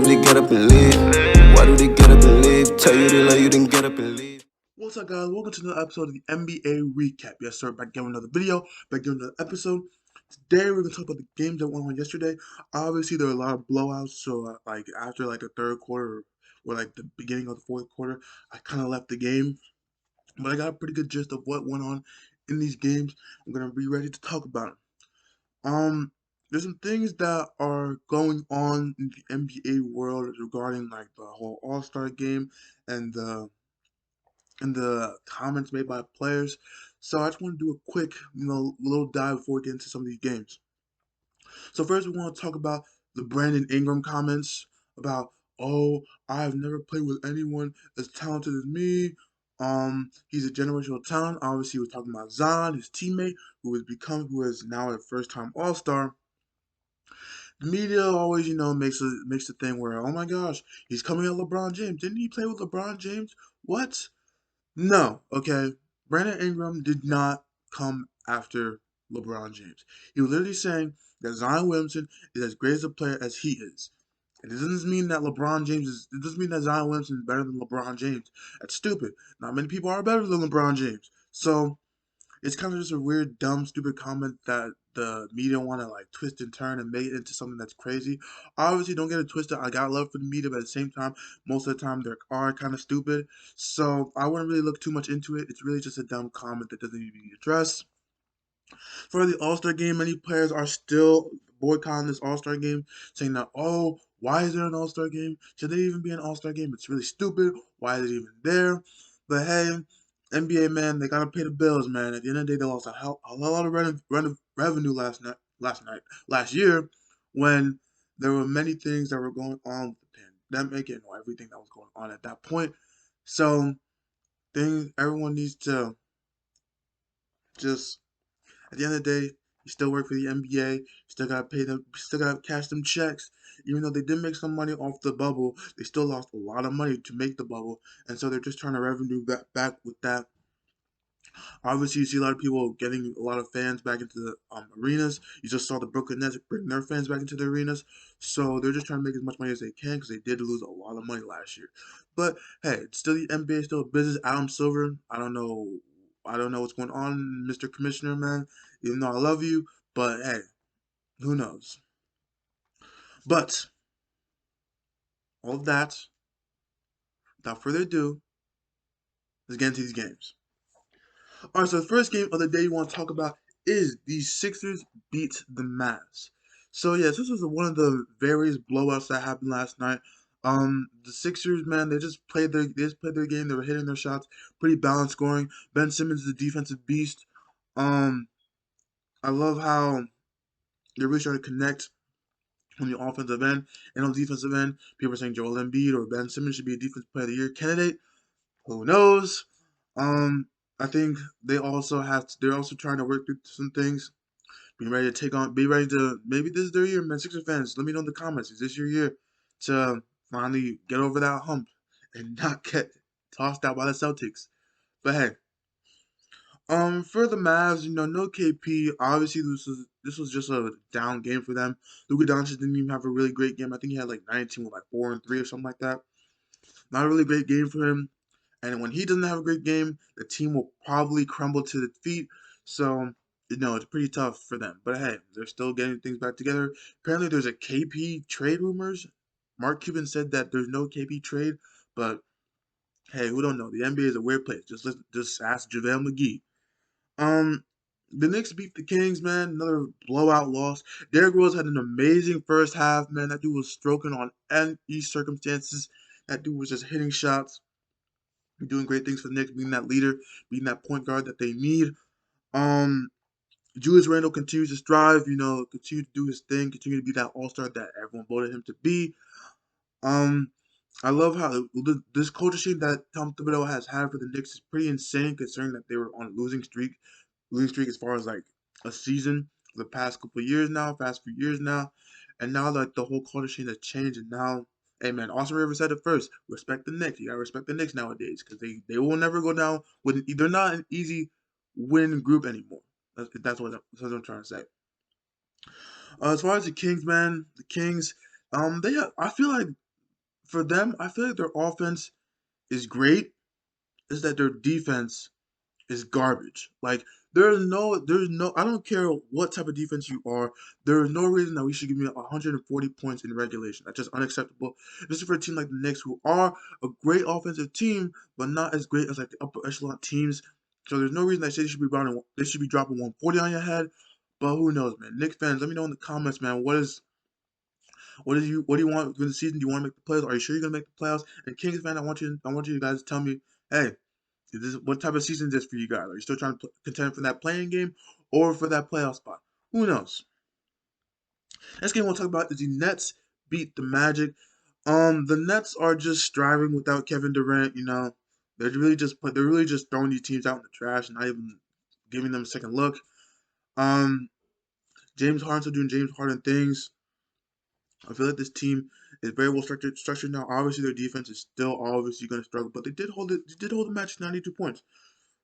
do they get up and leave? Why do they get up and leave? Tell you they love you, then get up and leave. What's up, guys? Welcome to another episode of the NBA Recap. Yes, sir. Back again with another video. Back again with another episode. Today, we're going to talk about the games that went on yesterday. Obviously, there were a lot of blowouts. So, after, the third quarter or, the beginning of the fourth quarter, I kind of left the game. But I got a pretty good gist of what went on in these games. I'm going to be ready to talk about them. There's some things that are going on in the NBA world regarding, the whole All-Star game and the comments made by players. So I just want to do a quick, little dive before we get into some of these games. So first we want to talk about the Brandon Ingram comments about, oh, I've never played with anyone as talented as me. He's a generational talent. Obviously, he was talking about Zion, his teammate, who is now a first-time All-Star. The media always, makes the thing where, oh my gosh, he's coming at LeBron James. Didn't he play with LeBron James? What? No, okay. Brandon Ingram did not come after LeBron James. He was literally saying that Zion Williamson is as great as a player as he is. And it doesn't mean that it doesn't mean that Zion Williamson is better than LeBron James. That's stupid. Not many people are better than LeBron James. So it's kind of just a weird, dumb, stupid comment that the media want to twist and turn and make it into something that's crazy. Obviously, don't get it twisted. I got love for the media, but at the same time, most of the time they are kind of stupid. So I wouldn't really look too much into it. It's really just a dumb comment that doesn't need to be addressed. For the All-Star game, many players are still boycotting this All-Star game, saying that, oh, why is there an All-Star game? Should there even be an All-Star game? It's really stupid. Why is it even there? But hey, NBA, man, they gotta pay the bills, man. At the end of the day, they lost a lot of revenue last year, when there were many things that were going on with the pandemic and everything that was going on at that point. So, everyone needs to just, at the end of the day, you still work for the NBA. You still gotta pay them. Still gotta cash them checks. Even though they did make some money off the bubble, they still lost a lot of money to make the bubble, and so they're just trying to revenue back with that. Obviously, you see a lot of people getting a lot of fans back into the arenas. You just saw the Brooklyn Nets bring their fans back into the arenas, so they're just trying to make as much money as they can because they did lose a lot of money last year. But hey, it's still the NBA, still a business. Adam Silver, I don't know what's going on, Mr. Commissioner, man. Even though I love you, but hey, who knows? But all of that, without further ado, let's get into these games. All right, so the first game of the day you want to talk about is the Sixers beat the Mavs. So yes, this was one of the various blowouts that happened last night. The Sixers, man, they just played their game. They were hitting their shots, pretty balanced scoring. Ben Simmons is a defensive beast. Um, I love how they're really trying to connect on the offensive end and on the defensive end. People are saying Joel Embiid or Ben Simmons should be a defensive player of the year candidate. Who knows? Um, I think they're also trying to work through some things. Be ready to, maybe this is their year, man. Sixers fans, let me know in the comments. Is this your year to finally get over that hump and not get tossed out by the Celtics? But hey, for the Mavs, no KP. Obviously, this was just a down game for them. Luka Doncic didn't even have a really great game. I think he had 19 with 4 and 3 or something like that. Not a really great game for him. And when he doesn't have a great game, the team will probably crumble to the feet. So, it's pretty tough for them. But hey, they're still getting things back together. Apparently, there's a KP trade rumors. Mark Cuban said that there's no KP trade, but hey, who don't know? The NBA is a weird place. Just ask JaVale McGee. Um, the Knicks beat the Kings, man. Another blowout loss. Derrick Rose had an amazing first half, man. That dude was stroking on any circumstances. That dude was just hitting shots, doing great things for the Knicks, being that leader, being that point guard that they need. Um, Julius Randle continues to strive, continue to do his thing, continue to be that all-star that everyone voted him to be. Um, I love how this coaching that Tom Thibodeau has had for the Knicks is pretty insane, considering that they were on a losing streak as far as a season for the past couple of years now, past few years now, and now the whole culture change has changed, and now, hey man, Austin Rivers said it first: respect the Knicks. You gotta respect the Knicks nowadays because they will never go down with. They're not an easy win group anymore. That's what I'm trying to say. As far as the Kings, man, the Kings, I feel like for them, I feel like their offense is great. Is that their defense is garbage. Like there's no. I don't care what type of defense you are. There is no reason that we should give you 140 points in regulation. That's just unacceptable. Especially for a team like the Knicks, who are a great offensive team, but not as great as like the upper echelon teams. So there's no reason that they should be dropping 140 on your head. But who knows, man? Knicks fans, let me know in the comments, man. What do you want for the season? Do you want to make the playoffs? Are you sure you're gonna make the playoffs? And Kings fan, I want you guys to tell me, hey, what type of season is this for you guys? Are you still trying to contend for that playing game or for that playoff spot? Who knows? Next game we'll talk about is the Nets beat the Magic. The Nets are just striving without Kevin Durant. They're really just throwing these teams out in the trash and not even giving them a second look. Um, James Harden's still doing James Harden things. I feel like this team is very well structured now. Obviously, their defense is still obviously going to struggle, but they did hold it. They did hold the match to 92 points.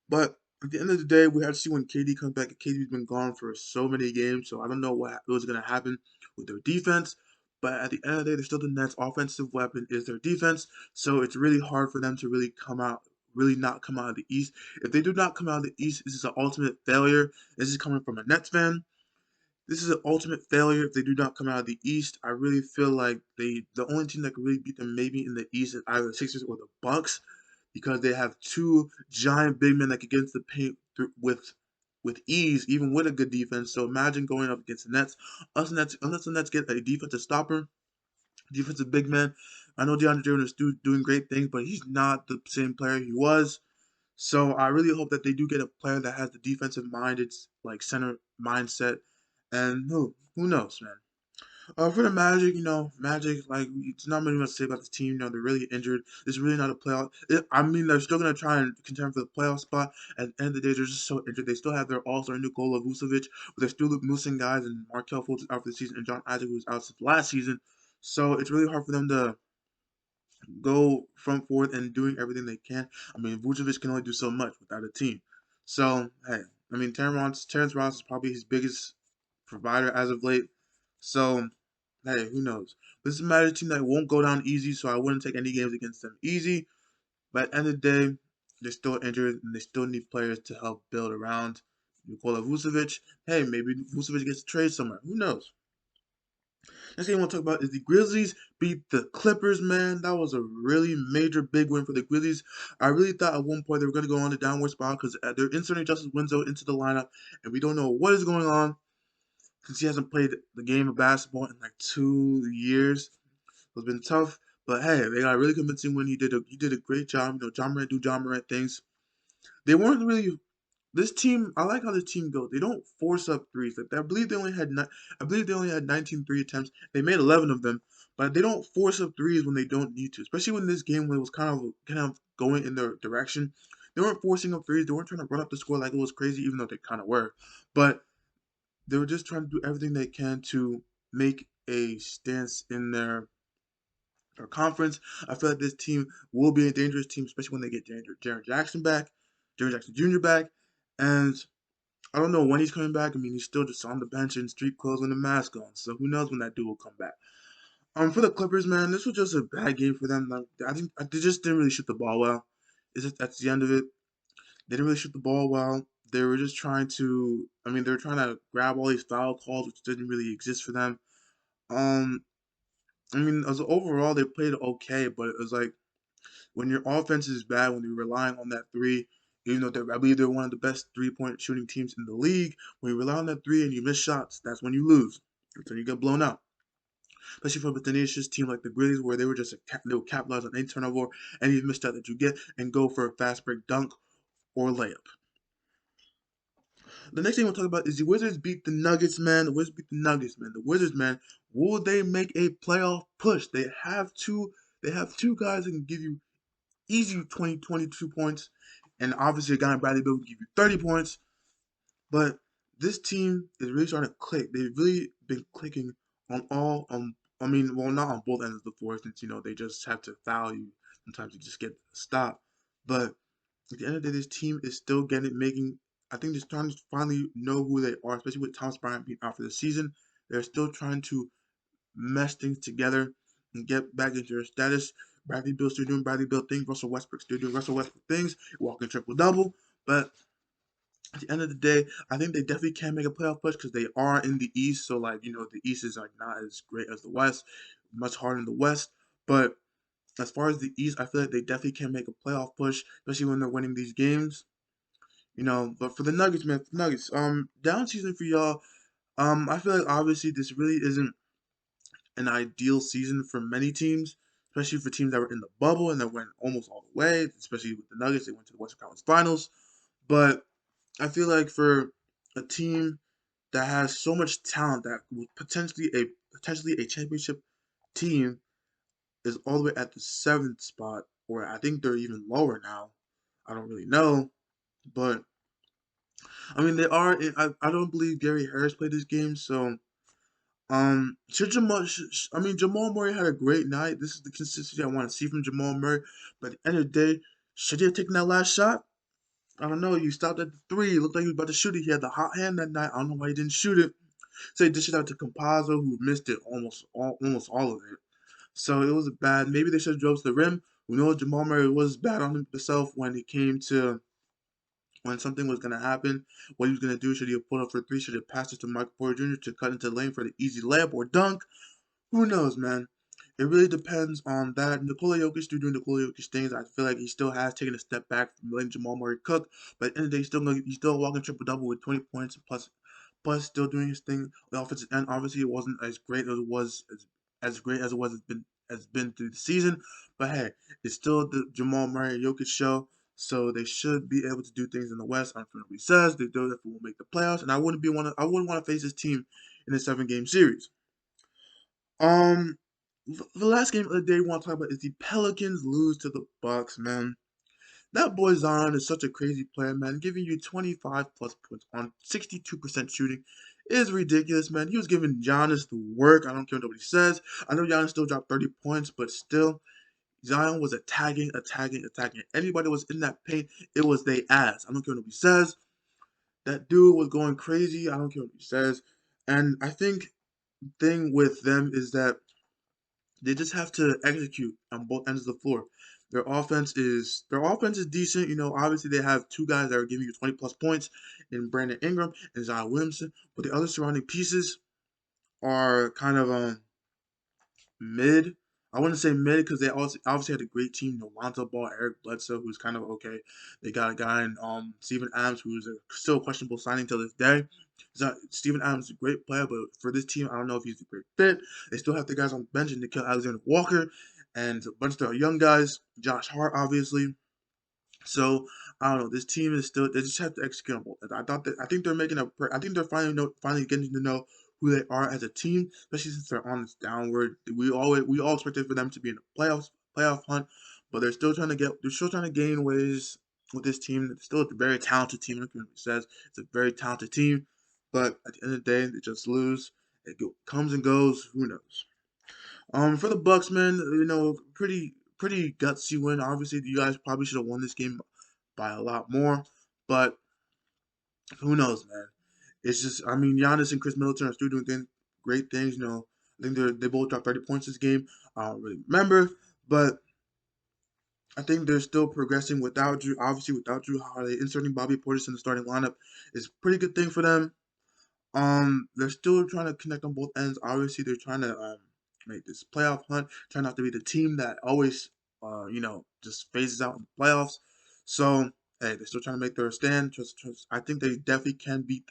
But at the end of the day, we have to see when KD comes back. KD's been gone for so many games, so I don't know what was going to happen with their defense. But at the end of the day, they're still the Nets' offensive weapon is their defense. So it's really hard for them to really not come out of the East. If they do not come out of the East, this is an ultimate failure. This is coming from a Nets fan. This is an ultimate failure if they do not come out of the East. I really feel like the only team that could really beat them maybe in the East is either the Sixers or the Bucks because they have two giant big men that can get into the paint with ease, even with a good defense. So imagine going up against the Nets. Unless the Nets get a defensive stopper, defensive big man. I know DeAndre Jordan is doing great things, but he's not the same player he was. So I really hope that they do get a player that has the defensive minded like center mindset. And who knows, man. For the Magic, Magic, like, it's not really much to say about this team. They're really injured. It's really not a playoff. I mean, they're still going to try and contend for the playoff spot. At the end of the day, they're just so injured. They still have their all-star Nikola Vucevic, but they're still missing guys, and Markelle Fultz is out for the season, and John Isaac was out since last season. So it's really hard for them to go front forth and doing everything they can. I mean, Vucevic can only do so much without a team. So, hey, I mean, Terrence Ross is probably his biggest provider as of late. So, hey, who knows? This is a Magic team that won't go down easy, so I wouldn't take any games against them easy. But at the end of the day, they're still injured, and they still need players to help build around Nikola Vucevic. Hey, maybe Vucevic gets a trade somewhere. Who knows? Next thing I want to talk about is the Grizzlies beat the Clippers, man. That was a really major big win for the Grizzlies. I really thought at one point they were going to go on the downward spiral because they're inserting Justice Winslow into the lineup, and we don't know what is going on since he hasn't played the game of basketball in like 2 years. It's been tough, but hey, they got a really convincing win. He did a great job. John Morant do John Morant things. They weren't really this team. I like how this team goes. They don't force up threes. Like I believe they only had 19 three attempts. They made 11 of them, but they don't force up threes when they don't need to. Especially when this game was kind of going in their direction. They weren't forcing up threes. They weren't trying to run up the score like it was crazy, even though they kind of were. But they were just trying to do everything they can to make a stance in their conference. I feel like this team will be a dangerous team, especially when they get Jaren Jackson back, Jaren Jackson Jr. back, and I don't know when he's coming back. I mean, he's still just on the bench in street clothes and a mask on, so who knows when that dude will come back. For the Clippers, man, this was just a bad game for them. Like, I think they just didn't really shoot the ball well. That's the end of it. They didn't really shoot the ball well. They were just trying to. I mean, they were trying to grab all these foul calls, which didn't really exist for them. Um, I mean, as overall, they played okay, but it was like when your offense is bad, when you're relying on that three, even though I believe they're one of the best 3-point shooting teams in the league, when you rely on that three and you miss shots, that's when you lose. That's when you get blown out. Especially from a tenacious team like the Grizzlies, where they were they would capitalize on any turnover, any missed shot that you get, and go for a fast break dunk or layup. The next thing we'll talk about is the Wizards beat the Nuggets, man. The Wizards beat the Nuggets, man. The Wizards, man. Will they make a playoff push? They have two. They have two guys that can give you easy 20, 22 points. And obviously, a guy in Bradley Beal will give you 30 points. But this team is really starting to click. They've really been clicking on all, I mean, well, not on both ends of the floor, since, they just have to foul you. Sometimes you just get stopped. But at the end of the day, this team is still I think they're starting to finally know who they are, especially with Thomas Bryant being out for the season. They're still trying to mesh things together. and get back into your status. Bradley Beal still doing Bradley Beal things. Russell Westbrook still doing Russell Westbrook things. Walking triple double. But at the end of the day, I think they definitely can make a playoff push because they are in the East. So like the East is like not as great as the West, much harder in the West. But as far as the East, I feel like they definitely can make a playoff push, especially when they're winning these games. But for the Nuggets, man, Nuggets, down season for y'all. I feel like obviously this really isn't an ideal season for many teams, especially for teams that were in the bubble and that went almost all the way. Especially with the Nuggets, they went to the Western Conference Finals. But I feel like for a team that has so much talent that would potentially a championship team is all the way at the seventh spot, or I think they're even lower now. I don't really know, but I mean they are. I don't believe Gary Harris played this game, so should I mean Jamal Murray had a great night. This is the consistency I want to see from Jamal Murray. But at the end of the day, should he have taken that last shot? I don't know. You stopped at the three. It looked like he was about to shoot it. He had the hot hand that night. I don't know why he didn't shoot it. So he dished it out to Campazzo, who missed it almost all of it. So it was bad. Maybe they should have drove to the rim. We know Jamal Murray was bad on himself when it came to when something was gonna happen. What he was gonna do? Should he have pulled up for three? Should he have passed it to Michael Porter Jr. to cut into the lane for the easy layup or dunk? Who knows, man? It really depends on that. Nikola Jokic still doing Nikola Jokic things. I feel like he still has taken a step back from letting Jamal Murray cook. But at the end of the day, he's still walking triple double with 20 points plus still doing his thing. The offensive end obviously it wasn't as great as it was as great as it was has been through the season. But hey, it's still the Jamal Murray Jokic show. So they should be able to do things in the West. Unfortunately, says they do if will make the playoffs. And I wouldn't want to face this team in a 7-game series. Um, the last game of the day we want to talk about is the Pelicans lose to the Bucks, man. That boy Zion is such a crazy player, man. Giving you 25 plus points on 62% shooting is ridiculous, man. He was giving Giannis the work. I don't care what nobody says. I know Giannis still dropped 30 points, but still, Zion was attacking. Anybody was in that paint, it was they ass. I don't care what nobody says. That dude was going crazy. I don't care what he says. And I think the thing with them is that they just have to execute on both ends of the floor. Their offense is decent. Obviously they have two guys that are giving you 20 plus points in Brandon Ingram and Zion Williamson, but the other surrounding pieces are kind of mid. I wouldn't say mid because they also obviously had a great team. Lonzo Ball, Eric Bledsoe, who's kind of okay. They got a guy in Steven Adams, who's still a questionable signing till this day. Steven Adams is a great player, but for this team, I don't know if he's a great fit. They still have the guys on the bench, and Nickeil Alexander-Walker, and a bunch of their young guys. Josh Hart, obviously. So I don't know. This team is still. They just have to execute on both. I think they're making a. I think they're finally getting to know who they are as a team, especially since they're on this downward. We all expected for them to be in the playoff hunt, but they're still trying to gain ways with this team. It's still a very talented team. Like it says, it's a very talented team, but at the end of the day, they just lose. Comes and goes. Who knows? For the Bucks, man, pretty gutsy win. Obviously, you guys probably should have won this game by a lot more, but who knows, man? It's just, I mean, Giannis and Chris Middleton are still doing great things. I think they both dropped 30 points this game. I don't really remember, but I think they're still progressing without Drew. Obviously, without Drew Holiday, inserting Bobby Portis in the starting lineup is a pretty good thing for them. They're still trying to connect on both ends. Obviously, they're trying to make this playoff hunt. Try not to be the team that always, just phases out in the playoffs. So, hey, they're still trying to make their stand. Trust. I think they definitely can beat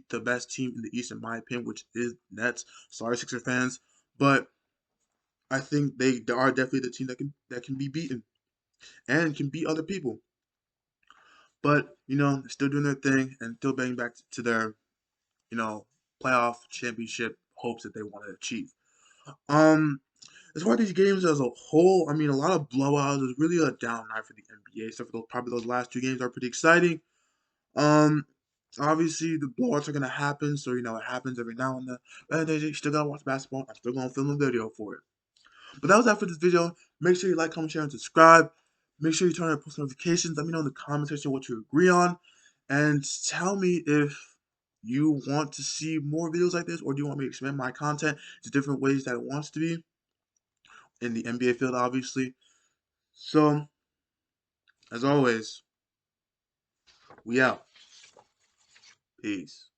the best team in the East, in my opinion, which is Nets. Sorry, Sixer fans, but I think they are definitely the team that can be beaten and can beat other people. But they're still doing their thing and still getting back to their you know, playoff championship hopes that they want to achieve. Um, as far as these games as a whole, I mean, a lot of blowouts. It's really a down night for the NBA. Except for those last two games are pretty exciting. Um, obviously the blowouts are gonna happen, so it happens every now and then. But they still gotta watch basketball. I'm still gonna film a video for it. But that was that for this video. Make sure you like, comment, share, and subscribe. Make sure you turn on post notifications. Let me know in the comment section what you agree on. And tell me if you want to see more videos like this or do you want me to expand my content to different ways that it wants to be. in the NBA field, obviously. So, as always, we out. Peace.